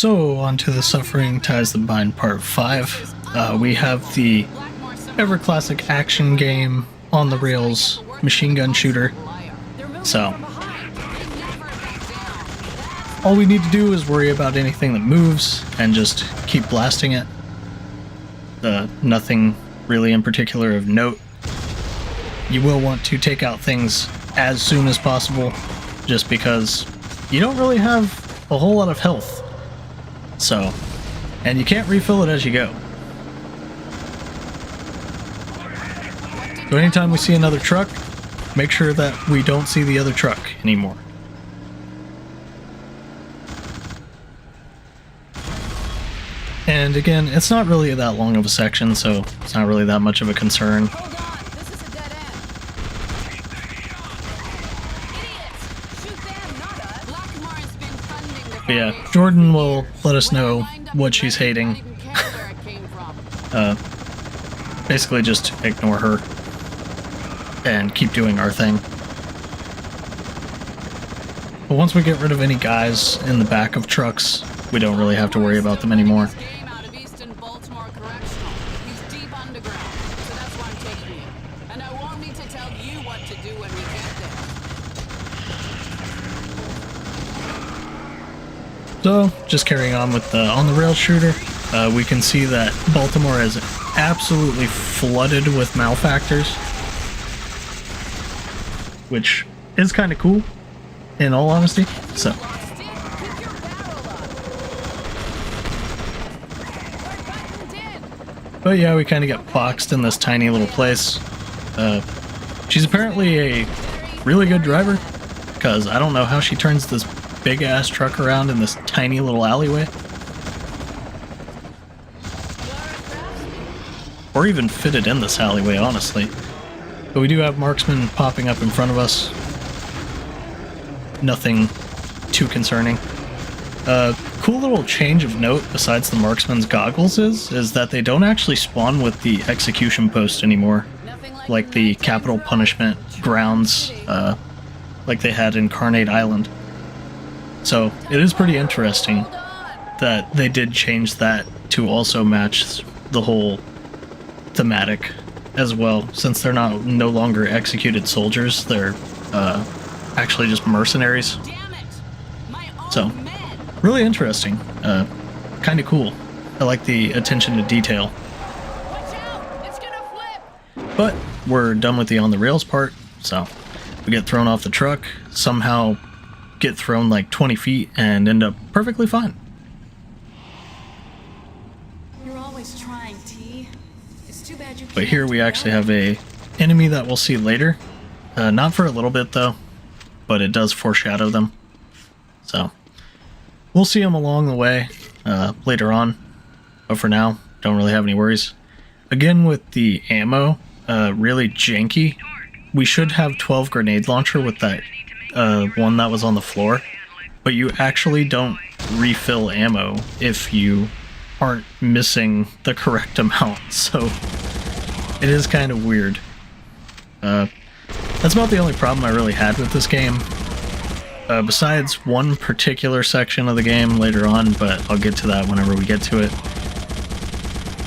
So, on to the Suffering Ties that Bind Part 5. We have the ever classic action game on the rails machine gun shooter. So, all we need to do is worry about anything that moves and just keep blasting it. Nothing really in particular of note. You will want to take out things as soon as possible, just because you don't really have a whole lot of health. So, and you can't refill it as you go. So anytime we see another truck, make sure that we don't see the other truck anymore. And again, it's not really that long of a section, so it's not really that much of a concern. But yeah, Jordan will let us know what she's hating. Basically just ignore her and keep doing our thing. But once we get rid of any guys in the back of trucks, we don't really have to worry about them anymore. So, just carrying on with the on-the-rail shooter, we can see that Baltimore is absolutely flooded with malefactors, which is kind of cool, in all honesty. So, but yeah, we kind of get boxed in this tiny little place. She's apparently a really good driver, because I don't know how she turns this big-ass truck around in this tiny little alleyway. Or even fit it in this alleyway, honestly. But we do have marksmen popping up in front of us. Nothing too concerning. Cool little change of note besides the marksman's goggles is that they don't actually spawn with the execution post anymore. Like the capital punishment grounds, like they had in Carnate Island. So, it is pretty interesting that they did change that to also match the whole thematic as well, since they're no longer executed soldiers, they're actually just mercenaries. So, really interesting. Kind of cool. I like the attention to detail. But, we're done with the on the rails part, so we get thrown off the truck, somehow get thrown like 20 feet and end up perfectly fine. You're always trying, T. It's too bad you But here we actually have a enemy that we'll see later. Not for a little bit though, but it does foreshadow them. So we'll see them along the way later on. But for now, don't really have any worries. Again, with the ammo, really janky. We should have 12 grenade launcher with that one that was on the floor, but you actually don't refill ammo if you aren't missing the correct amount, so it is kind of weird. That's about the only problem I really had with this game, besides one particular section of the game later on, but I'll get to that whenever we get to it.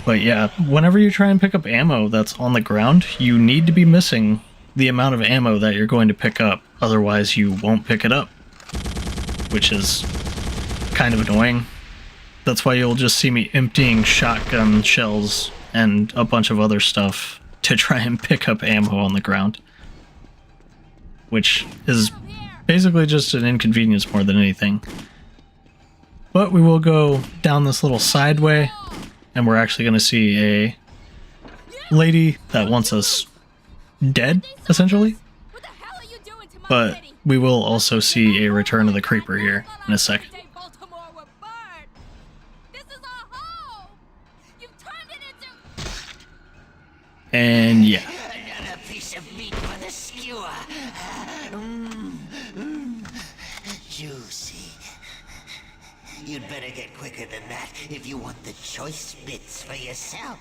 But yeah, whenever you try and pick up ammo that's on the ground, you need to be missing the amount of ammo that you're going to pick up, otherwise you won't pick it up, which is kind of annoying. That's why you'll just see me emptying shotgun shells and a bunch of other stuff to try and pick up ammo on the ground, which is basically just an inconvenience more than anything. But we will go down this little sideway, and we're actually going to see a lady that wants us dead, essentially. But we will also see a return of the creeper here in a second. And yeah. Another piece of meat for the skewer. Juicy. You'd better get quicker than that if you want the choice bits for yourself.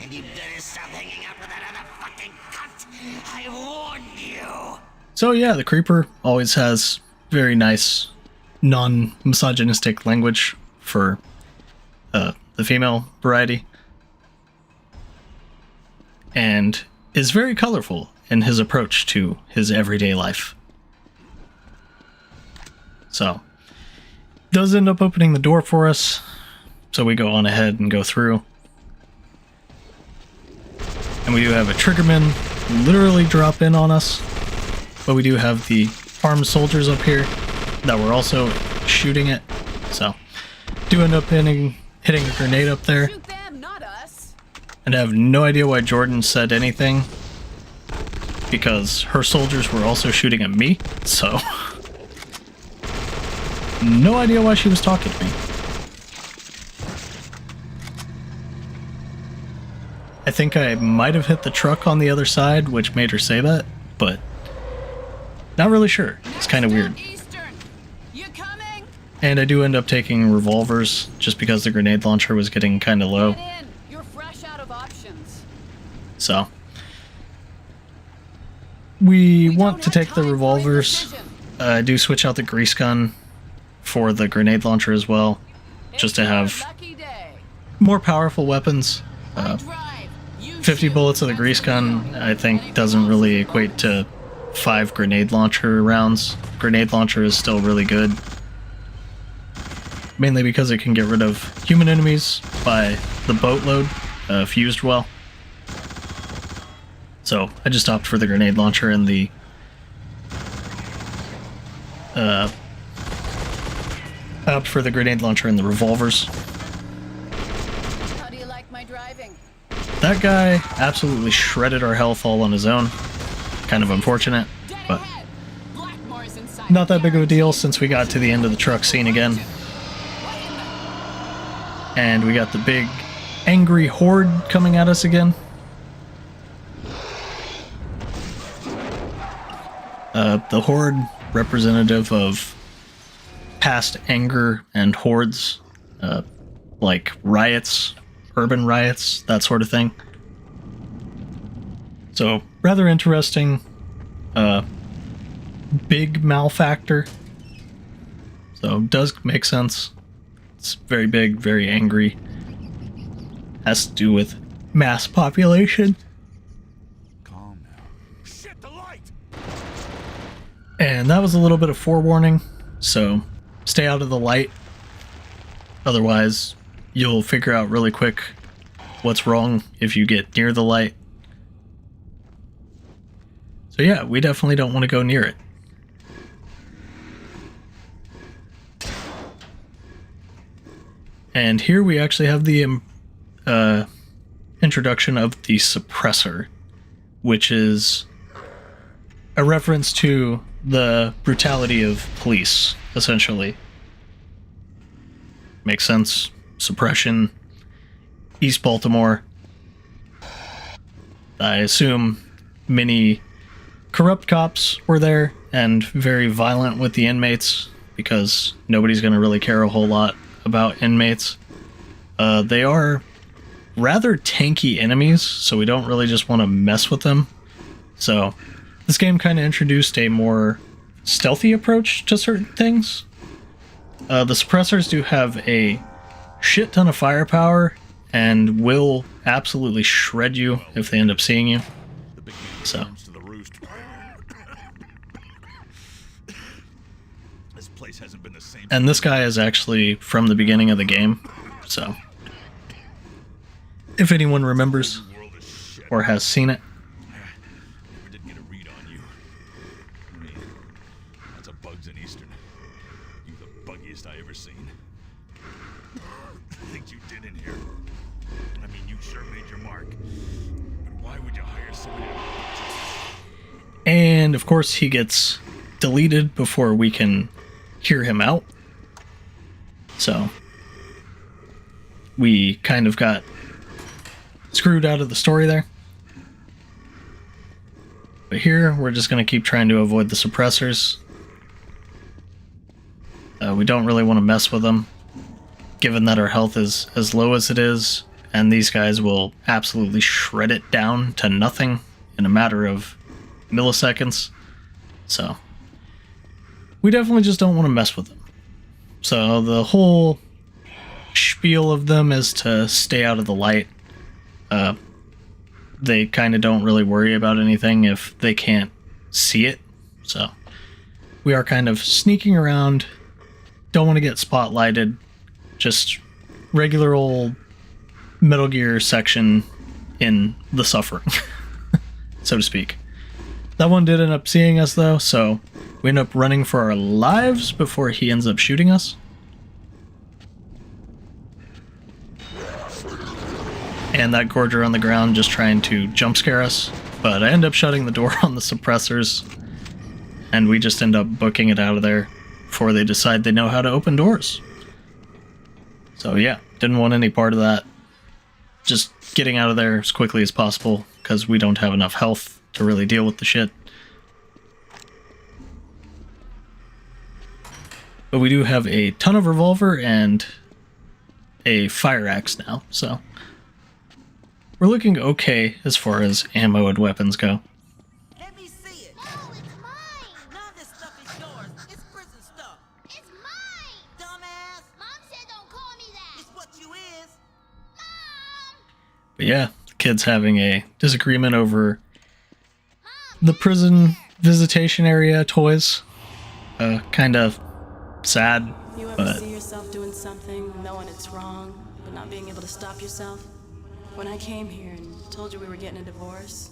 And you'd better stop hanging out with that other fucking cunt. I warned you. So yeah, the creeper always has very nice non-misogynistic language for the female variety, and is very colorful in his approach to his everyday life. So, does end up opening the door for us, so we go on ahead and go through. And we do have a triggerman literally drop in on us, but we do have the armed soldiers up here that were also shooting it. So, do end up hitting a grenade up there. Shoot them, not us. And I have no idea why Jordan said anything, because her soldiers were also shooting at me, so no idea why she was talking to me. I think I might have hit the truck on the other side, which made her say that, but not really sure. It's kind of weird. Eastern. You coming? And I do end up taking revolvers, just because the grenade launcher was getting kind of low. Get in. You're fresh out of options. So, we want don't to have take the time for revolvers. indecision. I do switch out the grease gun for the grenade launcher as well, just to It's your have lucky day. more powerful weapons. I drive. You 50 shoot. bullets of the That's grease the gun, rule. I think, doesn't really equate to 5 grenade launcher rounds. Grenade launcher is still really good, mainly because it can get rid of human enemies by the boatload if used well. So I just opted for the grenade launcher and the revolvers. How do you like my driving? That guy absolutely shredded our health all on his own. Kind of unfortunate, Dead but ahead. Blackmore's inside. not that big of a deal since we got to the end of the truck scene again. And we got the big angry horde coming at us again. The horde, representative of past anger and hordes, like riots, urban riots, that sort of thing. So, rather interesting, big malfactor. So, does make sense. It's very big, very angry. Has to do with mass population. Calm now. Shit, the light! And that was a little bit of forewarning, so stay out of the light. Otherwise, you'll figure out really quick what's wrong if you get near the light. So yeah, we definitely don't want to go near it. And here we actually have the introduction of the suppressor, which is a reference to the brutality of police, essentially. Makes sense. Suppression. East Baltimore. I assume many corrupt cops were there and very violent with the inmates, because nobody's going to really care a whole lot about inmates. They are rather tanky enemies, so we don't really just want to mess with them. So this game kind of introduced a more stealthy approach to certain things. The suppressors do have a shit ton of firepower and will absolutely shred you if they end up seeing you. The big So. comes to the roost. This place hasn't been the same. And this guy is actually from the beginning of the game, so if anyone remembers The world is shit. or has seen it. Never did get a read on you. I mean, lots of bugs in Eastern. You the buggiest I ever seen. Things you did in here. I mean, you sure made your mark. But why would you hire somebody to butcher us? And of course he gets deleted before we can hear him out. So we kind of got screwed out of the story there. But here we're just going to keep trying to avoid the suppressors. We don't really want to mess with them, given that our health is as low as it is, and these guys will absolutely shred it down to nothing in a matter of milliseconds. So we definitely just don't want to mess with them. So the whole spiel of them is to stay out of the light. They kind of don't really worry about anything if they can't see it. So we are kind of sneaking around. Don't want to get spotlighted. Just regular old Metal Gear section in the suffering, so to speak. That one did end up seeing us though, so we end up running for our lives before he ends up shooting us. And that Gorger on the ground just trying to jump scare us, but I end up shutting the door on the suppressors, and we just end up booking it out of there before they decide they know how to open doors. So yeah, didn't want any part of that. Just getting out of there as quickly as possible, because we don't have enough health to really deal with the shit. But we do have a ton of revolver and a fire axe now, so we're looking okay as far as ammo and weapons go. Let me see it. No, it's mine. None of this stuff is yours. It's prison stuff. It's mine. Dumbass. Mom said don't call me that. It's what you is. Mom. But yeah, the kid's having a disagreement over the prison visitation area toys. Kind of sad, You ever but see yourself doing something, knowing it's wrong, but not being able to stop yourself? When I came here and told you we were getting a divorce,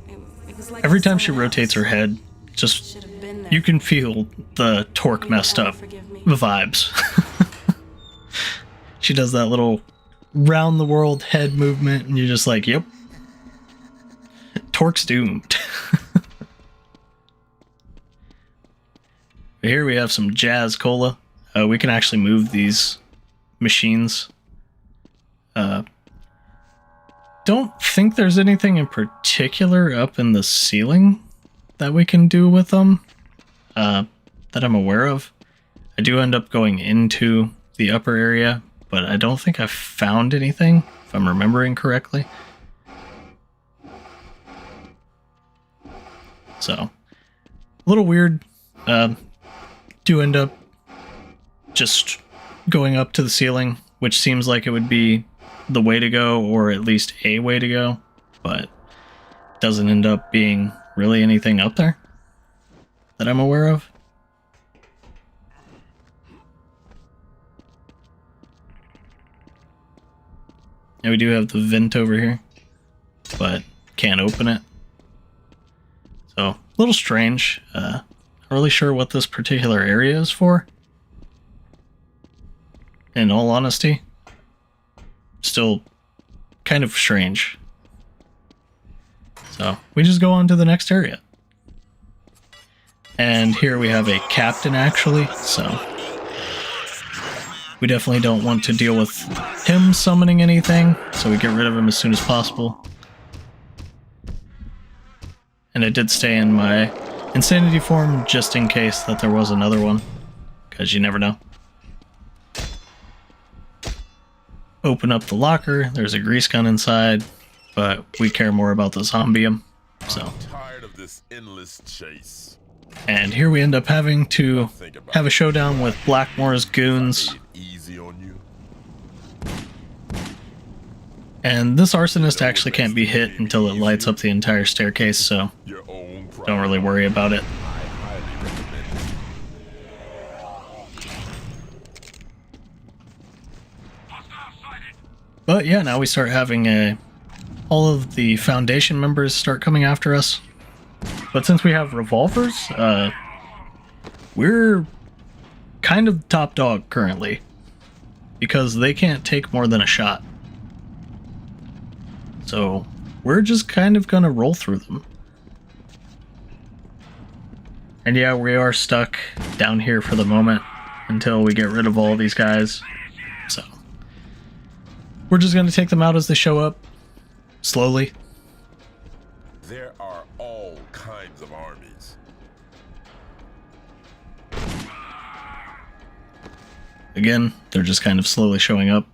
it was like every time she someone rotates her else head, just should have been there. you can feel the torque messed up vibes. She does that little round the world head movement, and you're just like, yep, torque's doomed. Here we have some Jazz Cola. We can actually move these machines. Don't think there's anything in particular up in the ceiling that we can do with them that I'm aware of. I do end up going into the upper area, but I don't think I've found anything, if I'm remembering correctly. So, a little weird. Do end up just going up to the ceiling, which seems like it would be the way to go, or at least a way to go, but doesn't end up being really anything up there that I'm aware of. And we do have the vent over here, but can't open it. So, a little strange. Not really sure what this particular area is for, in all honesty. Still kind of strange. So we just go on to the next area. And here we have a captain actually, so we definitely don't want to deal with him summoning anything, so we get rid of him as soon as possible. And I did stay in my insanity form just in case that there was another one, because you never know. Open up the locker, there's a grease gun inside, but we care more about the zombium, so. Tired of this endless chase. And here we end up having to have a showdown with Blackmore's goons. Easy on you. And this arsonist actually can't be hit until it lights up the entire staircase, so Your own pride. don't really worry about it. I highly recommend it. But yeah, now we start having all of the Foundation members start coming after us. But since we have revolvers, we're kind of top dog currently, because they can't take more than a shot. So we're just kind of gonna roll through them. And yeah, we are stuck down here for the moment until we get rid of all these guys. So we're just gonna take them out as they show up, slowly. There are all kinds of armies. Again, they're just kind of slowly showing up.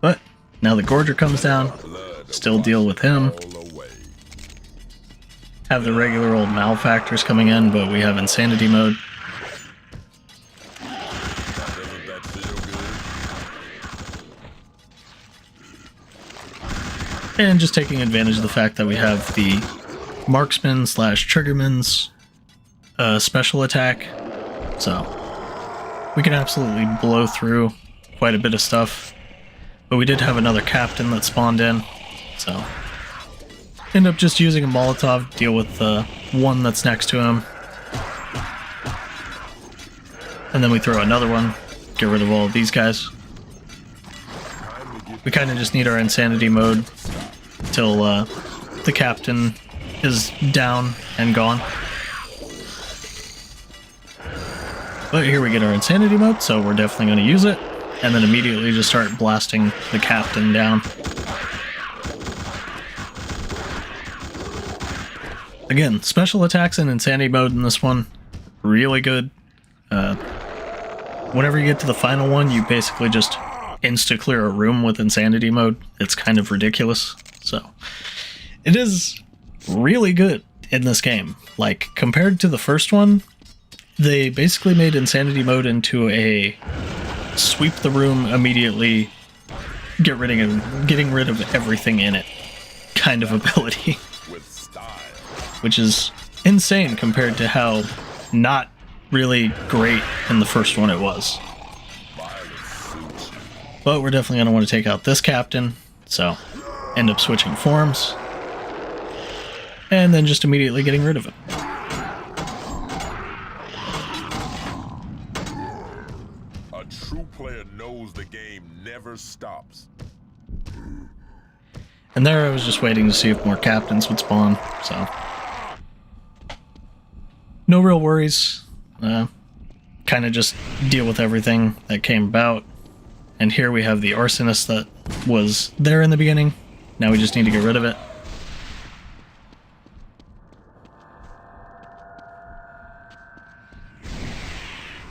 But now the Gorger comes down, still deal with him. All away. have the regular old malefactors coming in, but we have insanity mode. Doesn't that feel good? And just taking advantage of the fact that we have the marksman slash triggerman's special attack. So we can absolutely blow through quite a bit of stuff. But we did have another captain that spawned in, so end up just using a Molotov to deal with the one that's next to him. And then we throw another one, get rid of all of these guys. We kind of just need our insanity mode till the captain is down and gone. But here we get our insanity mode, so we're definitely going to use it. And then immediately just start blasting the captain down. Again, special attacks and insanity mode in this one, really good. Whenever you get to the final one, you basically just insta-clear a room with insanity mode. It's kind of ridiculous. So, it is really good in this game. Like, compared to the first one, they basically made insanity mode into a sweep the room immediately, getting rid of everything in it kind of ability. With style. Which is insane compared to how not really great in the first one it was. Violence suits you. But we're definitely going to want to take out this captain, so end up switching forms, and then just immediately getting rid of it. A true player knows the game never stops. And there I was just waiting to see if more captains would spawn, so no real worries. Kind of just deal with everything that came about. And here we have the arsonist that was there in the beginning. Now we just need to get rid of it.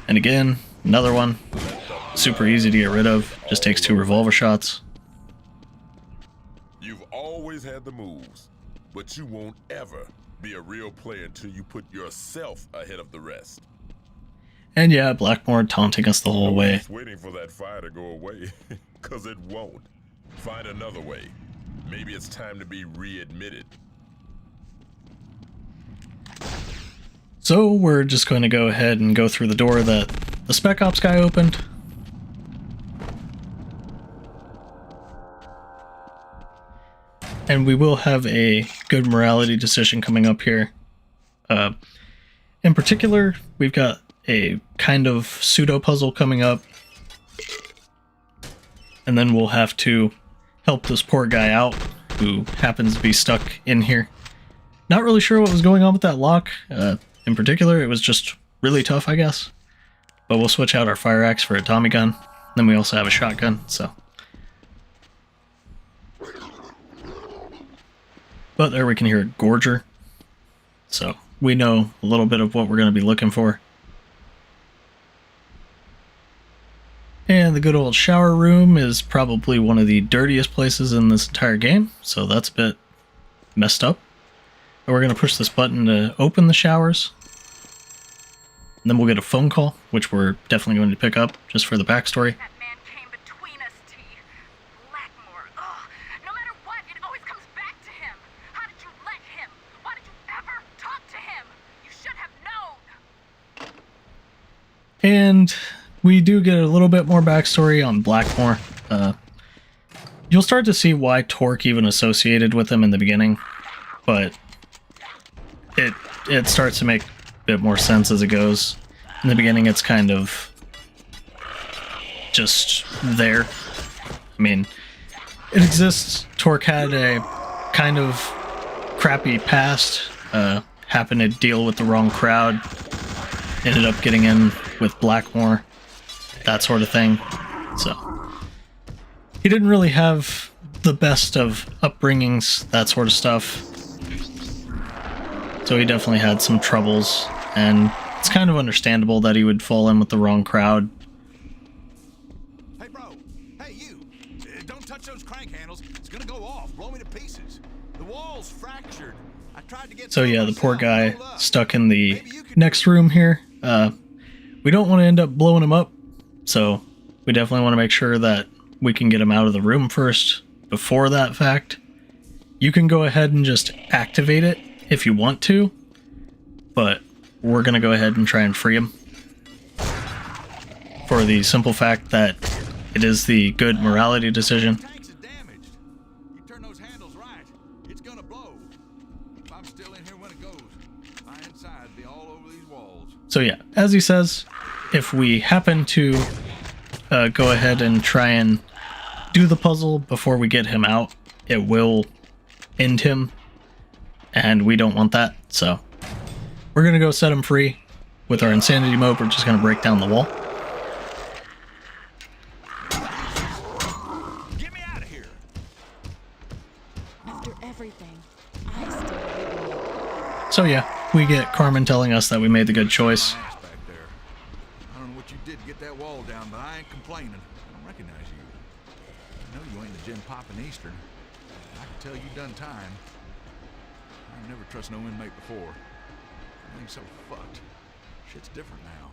And again, another one. Super easy to get rid of. Just takes 2 revolver shots. You've always had the moves, but you won't ever be a real player until you put yourself ahead of the rest. And yeah, Blackmore taunting us the whole way. Just waiting for that fire to go away, because it won't. Find another way. Maybe it's time to be readmitted. So we're just going to go ahead and go through the door that the Spec Ops guy opened. And we will have a good morality decision coming up here. In particular, we've got a kind of pseudo-puzzle coming up. And then we'll have to help this poor guy out who happens to be stuck in here. Not really sure what was going on with that lock. In particular, it was just really tough, I guess. But we'll switch out our fire axe for a Tommy gun. Then we also have a shotgun, so. But there we can hear a Gorger. So we know a little bit of what we're going to be looking for. And the good old shower room is probably one of the dirtiest places in this entire game, so that's a bit messed up. And we're going to push this button to open the showers. And then we'll get a phone call, which we're definitely going to pick up, just for the backstory. That man came between us, T. Blackmore. Ugh. No matter what, it always comes back to him. How did you let him? Why did you ever talk to him? You should have known. And we do get a little bit more backstory on Blackmore. You'll start to see why Torque even associated with him in the beginning, but it starts to make a bit more sense as it goes. In the beginning, it's kind of just there. I mean, it exists. Torque had a kind of crappy past, happened to deal with the wrong crowd, ended up getting in with Blackmore, that sort of thing. So he didn't really have the best of upbringings, that sort of stuff. So he definitely had some troubles, and it's kind of understandable that he would fall in with the wrong crowd. Hey, bro. Hey, you. Don't touch those crank handles. It's gonna go off. Blow me to pieces. The wall's fractured. I tried to get So through yeah, the poor myself. guy No luck. stuck in the Maybe you can next room here. We don't want to end up blowing him up, so we definitely want to make sure that we can get him out of the room first before that fact. You can go ahead and just activate it if you want to, but we're going to go ahead and try and free him for the simple fact that it is the good morality decision. Tanks is damaged. You turn those handles right, it's gonna blow. If I'm still in here when it goes, my inside be all over these walls. So yeah, as he says, if we happen to go ahead and try and do the puzzle before we get him out, it will end him, and we don't want that, so we're gonna go set him free. With our insanity mode, we're just gonna break down the wall. Get me out of here. After everything, I still believe in you. So yeah, we get Carmen telling us that we made the good choice. My ass back there. I don't know what you did to get that wall down, but I ain't complaining. I don't recognize you. I know you ain't the gym poppin' Eastern. I can tell you done time. I never trust no inmate before. Everything's so fucked. Shit's different now.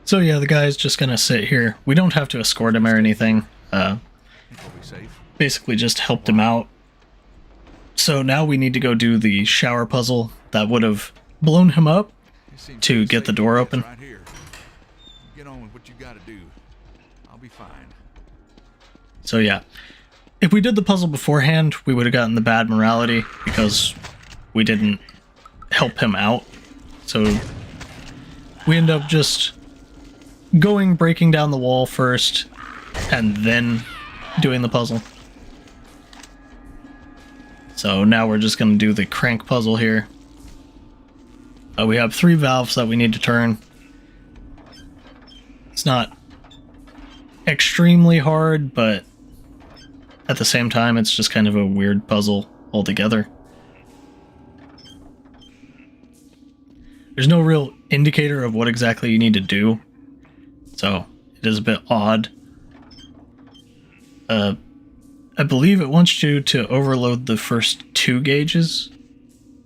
So yeah, the guy's just gonna sit here. We don't have to escort him or anything. I think we'll be safe. Basically just helped him out. So now we need to go do the shower puzzle that would have blown him up You seem to pretty get the safe door with open. this Right here. Get on with what you gotta do. I'll be fine. So yeah, if we did the puzzle beforehand, we would have gotten the bad morality because we didn't help him out. So we end up just breaking down the wall first, and then doing the puzzle. So now we're just going to do the crank puzzle here. We have 3 valves that we need to turn. It's not extremely hard, but at the same time, it's just kind of a weird puzzle altogether. There's no real indicator of what exactly you need to do, so it is a bit odd. I believe it wants you to overload the first 2 gauges,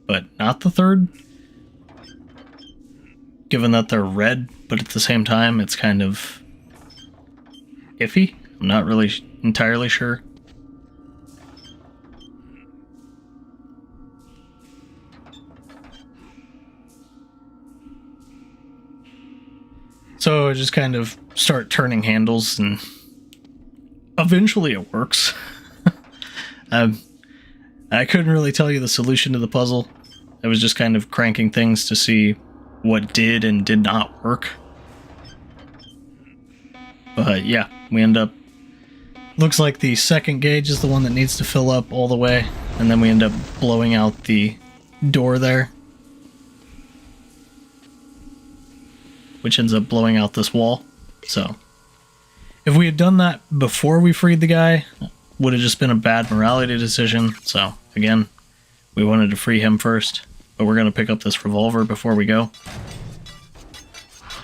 but not the 3rd. Given that they're red, but at the same time, it's kind of iffy. I'm not really entirely sure. So I just kind of start turning handles, and eventually it works. I couldn't really tell you the solution to the puzzle. I was just kind of cranking things to see what did and did not work. But yeah, we end up... Looks like the 2nd gauge is the one that needs to fill up all the way, and then we end up blowing out the door there, which ends up blowing out this wall. So if we had done that before we freed the guy, would have just been a bad morality decision. So again, we wanted to free him first, but we're going to pick up this revolver before we go,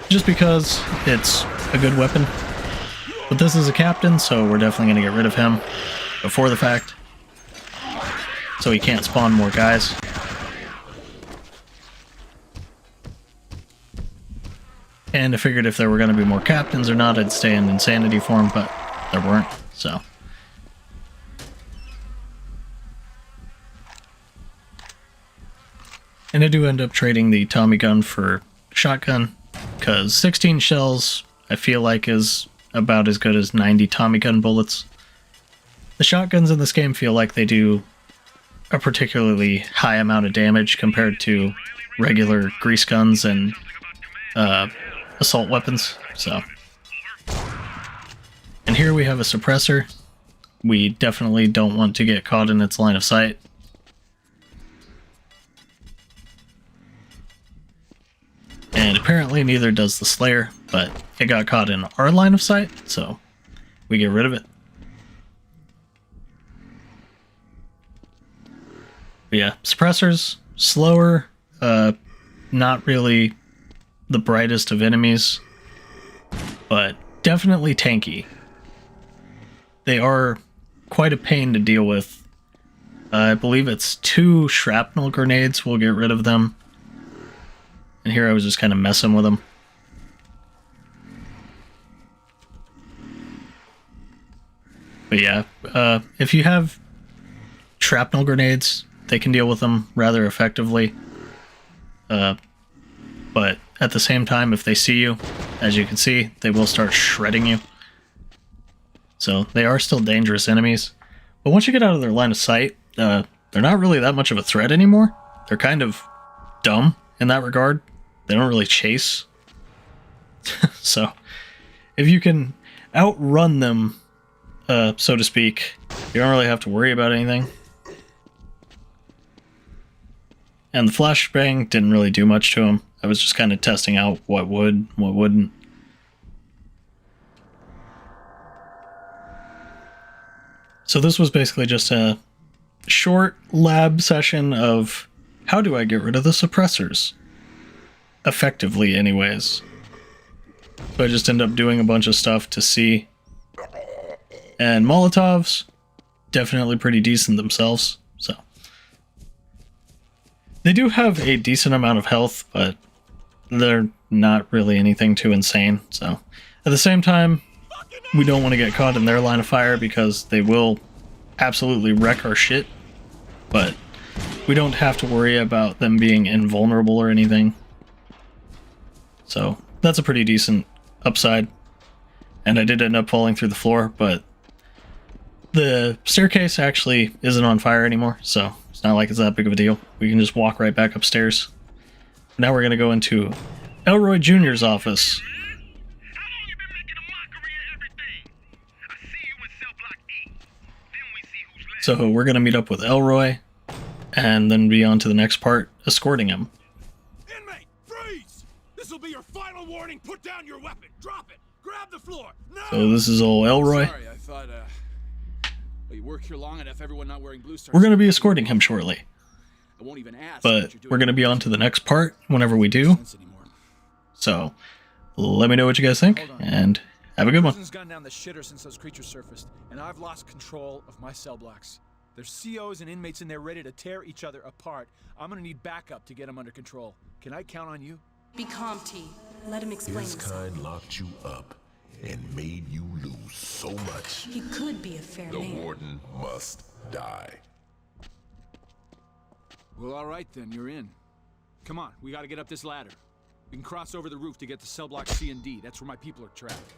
just because it's a good weapon. But this is a captain, so we're definitely going to get rid of him before the fact, so he can't spawn more guys. And I figured if there were going to be more captains or not, I'd stay in insanity form, but there weren't, so. And I do end up trading the Tommy gun for shotgun, because 16 shells I feel like is about as good as 90 Tommy gun bullets. The shotguns in this game feel like they do a particularly high amount of damage compared to regular grease guns and assault weapons, so. And here we have a suppressor. We definitely don't want to get caught in its line of sight. And apparently neither does the Slayer, but it got caught in our line of sight, so we get rid of it. But yeah, suppressors, slower, not really the brightest of enemies, but definitely tanky. They are quite a pain to deal with I believe it's 2 shrapnel grenades will get rid of them. And here I was just kind of messing with them. But yeah, if you have shrapnel grenades, they can deal with them rather effectively. But at the same time, if they see you, as you can see, they will start shredding you. So they are still dangerous enemies. But once you get out of their line of sight, they're not really that much of a threat anymore. They're kind of dumb in that regard. They don't really chase. So if you can outrun them, so to speak, you don't really have to worry about anything. And the flashbang didn't really do much to him. I was just kind of testing out what would, what wouldn't. So this was basically just a short lab session of how do I get rid of the suppressors? Effectively, anyways. So I just ended up doing a bunch of stuff to see. And Molotovs, definitely pretty decent themselves, so. They do have a decent amount of health, but they're not really anything too insane, so. At the same time, we don't want to get caught in their line of fire because they will absolutely wreck our shit, but we don't have to worry about them being invulnerable or anything. So that's a pretty decent upside. And I did end up falling through the floor, but the staircase actually isn't on fire anymore, so it's not like it's that big of a deal. We can just walk right back upstairs. Now we're going to go into Elroy Jr.'s office. So we're going to meet up with Elroy, and then be on to the next part, escorting him. Inmate, freeze! This'll be your final warning. Put down your weapon. Drop it. Grab the floor. No! So this is old Elroy. Sorry, I thought, well, you work here long enough, everyone not wearing blue stars. We're going to be escorting him shortly. I won't even ask. But we're going to be on to the next part whenever we do. So let me know what you guys think, and have a good one. Prison's gone down the shitter since those creatures surfaced, and I've lost control of my cell blocks. There's COs and inmates in there ready to tear each other apart. I'm gonna need backup to get them under control. Can I count on you? Be calm, T. Let him explain His himself. kind locked you up and made you lose so much. He could be a fair The man. warden must die. Well, all right then, you're in. Come on, we gotta get up this ladder. We can cross over the roof to get to cell block C and D. That's where my people are trapped.